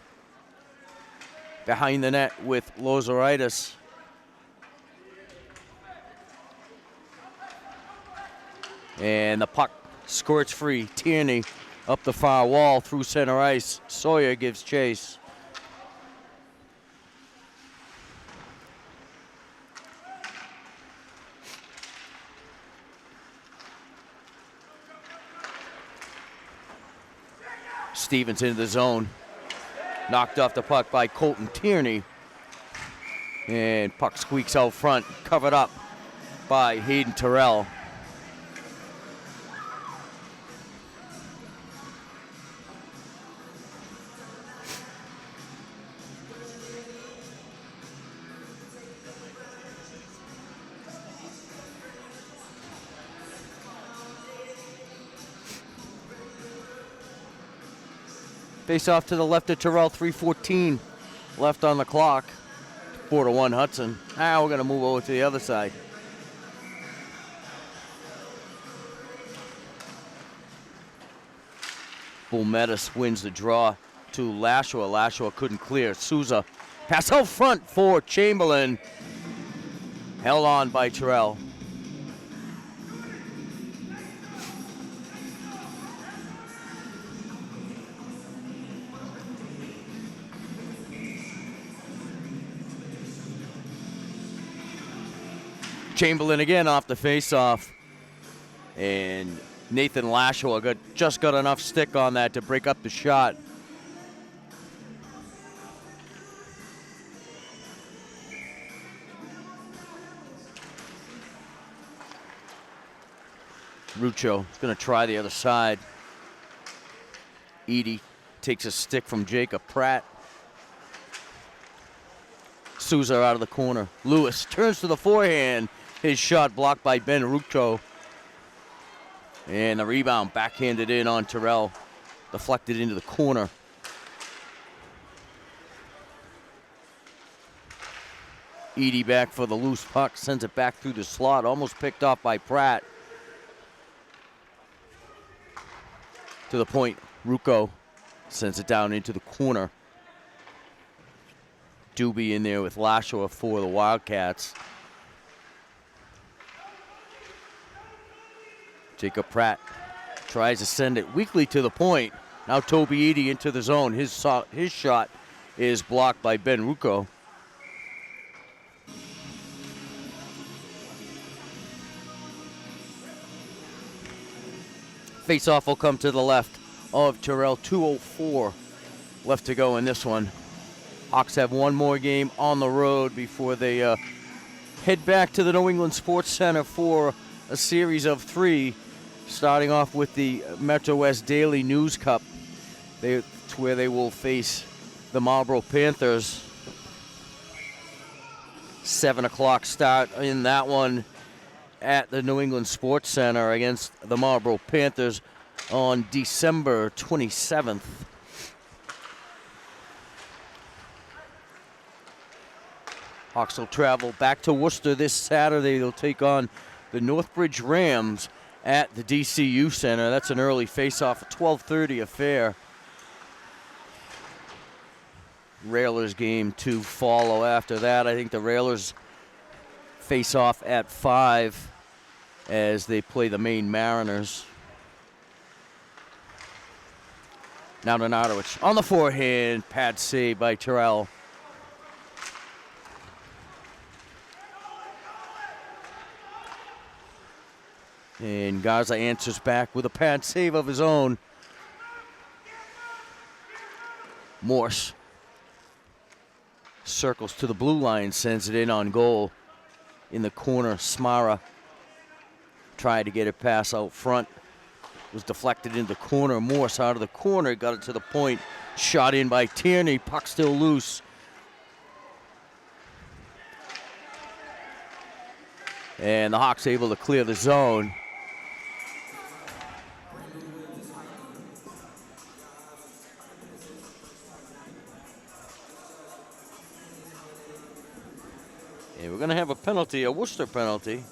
behind the net with Lozeritis. And the puck squirts free. Tierney up the far wall through center ice. Sawyer gives chase. Stevens into the zone. Knocked off the puck by Colton Tierney. And puck squeaks out front, covered up by Hayden Terrell. Face off to the left of Terrell, 3:14 left on the clock. 4-1 Hudson. Now we're going to move over to the other side. Bull Metis wins the draw to Lashua. Lashua couldn't clear. Souza pass out front for Chamberlain. Held on by Terrell. Chamberlain again off the face-off. And Nathan Lashua just got enough stick on that to break up the shot. Rucho is going to try the other side. Edie takes a stick from Jacob Pratt. Souza out of the corner. Lewis turns to the forehand. His shot blocked by Ben Rucho. And the rebound backhanded in on Terrell. Deflected into the corner. Edie back for the loose puck. Sends it back through the slot. Almost picked off by Pratt. To the point. Rucho sends it down into the corner. Doobie in there with Lashua for the Wildcats. Jacob Pratt tries to send it weakly to the point. Now Toby Edie into the zone. His shot is blocked by Ben Rucho. Face-off will come to the left of Terrell. 2:04 left to go in this one. Hawks have one more game on the road before they head back to the New England Sports Center for a series of 3, starting off with the Metro West Daily News Cup. It's where they will face the Marlboro Panthers. 7 o'clock start in that one at the New England Sports Center against the Marlboro Panthers on December 27th. Hawks will travel back to Worcester this Saturday. They'll take on the Northbridge Rams at the DCU Center. That's an early face-off, a 12:30 affair. Railers game to follow after that. I think the Railers face off at 5 as they play the Maine Mariners. Now to Nardowicz on the forehand. Pad save by Terrell. And Garza answers back with a pad save of his own. Morse circles to the blue line, sends it in on goal. In the corner, Smara tried to get it pass out front. Was deflected into the corner. Morse out of the corner, got it to the point. Shot in by Tierney, puck still loose. And the Hawks able to clear the zone. And we're going to have a penalty, a Worcester penalty.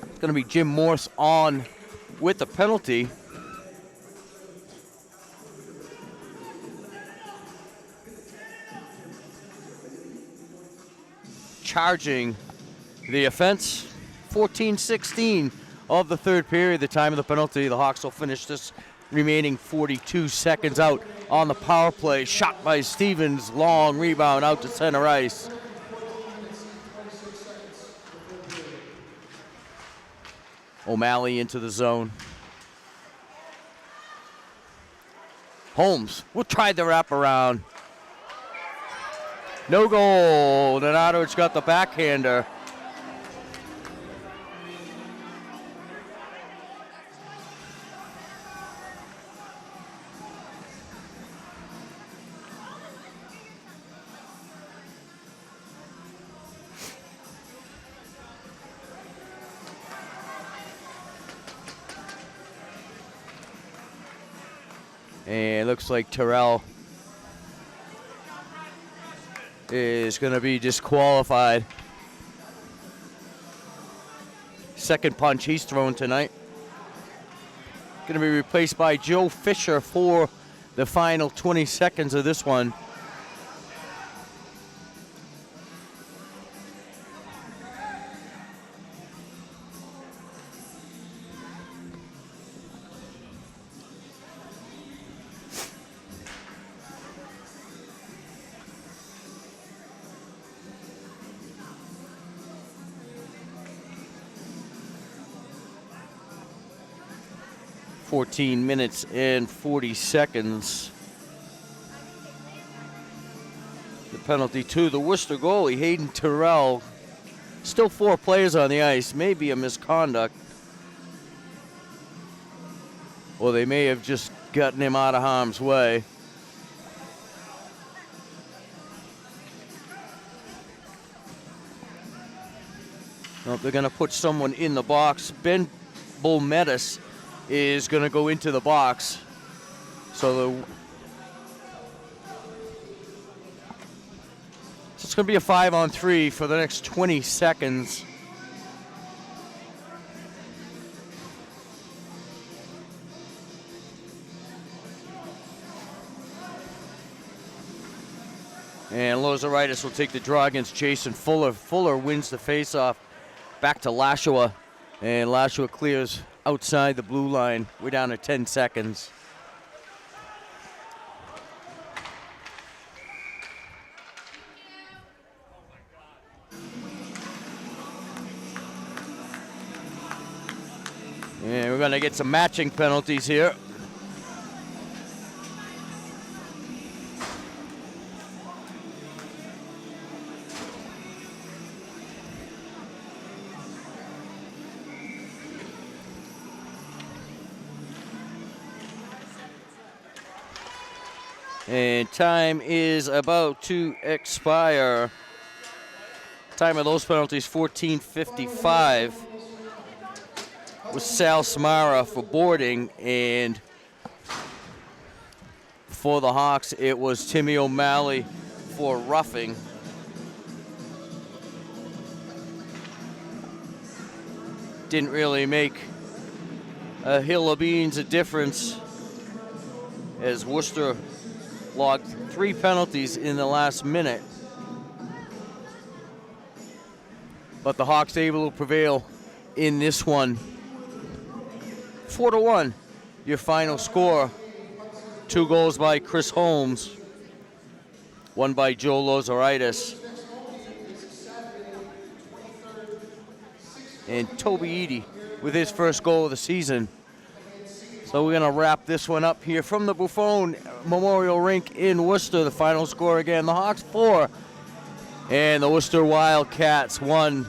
It's going to be Jim Morse on with the penalty. Charging the offense. 14-16 of the third period, the time of the penalty. The Hawks will finish this remaining 42 seconds out on the power play. Shot by Stevens, long rebound out to center ice. O'Malley into the zone. Holmes will try the wraparound. No goal. Donatovich got the backhander. And it looks like Terrell is going to be disqualified. Second punch he's thrown tonight. Going to be replaced by Joe Fisher for the final 20 seconds of this one. $14 minutes and 40 seconds. The penalty to the Worcester goalie, Hayden Terrell. Still 4 players on the ice. Maybe a misconduct. Or they may have just gotten him out of harm's way. Well, they're going to put someone in the box. Ben Bulmetis is going to go into the box. So it's going to be a 5-on-3 for the next 20 seconds. And Lozeritis will take the draw against Jason Fuller. Fuller wins the faceoff. Back to Lashua. And Lashua clears outside the blue line. We're down to 10 seconds. And we're going to get some matching penalties here. And time is about to expire. Time of those penalties, 14:55. Was Sal Samara for boarding, and for the Hawks, it was Timmy O'Malley for roughing. Didn't really make a hill of beans a difference, as Worcester logged 3 penalties in the last minute. But the Hawks able to prevail in this one. 4-1, your final score. 2 goals by Chris Holmes, 1 by Joe Lozeritis. And Toby Eady with his first goal of the season. So we're going to wrap this one up here from the Buffone Memorial Rink in Worcester. The final score again, the Hawks 4 and the Worcester Wildcats 1.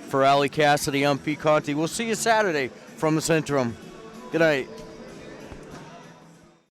For Ali Cassidy, I'm Pete Conti. We'll see you Saturday from the Centrum. Good night.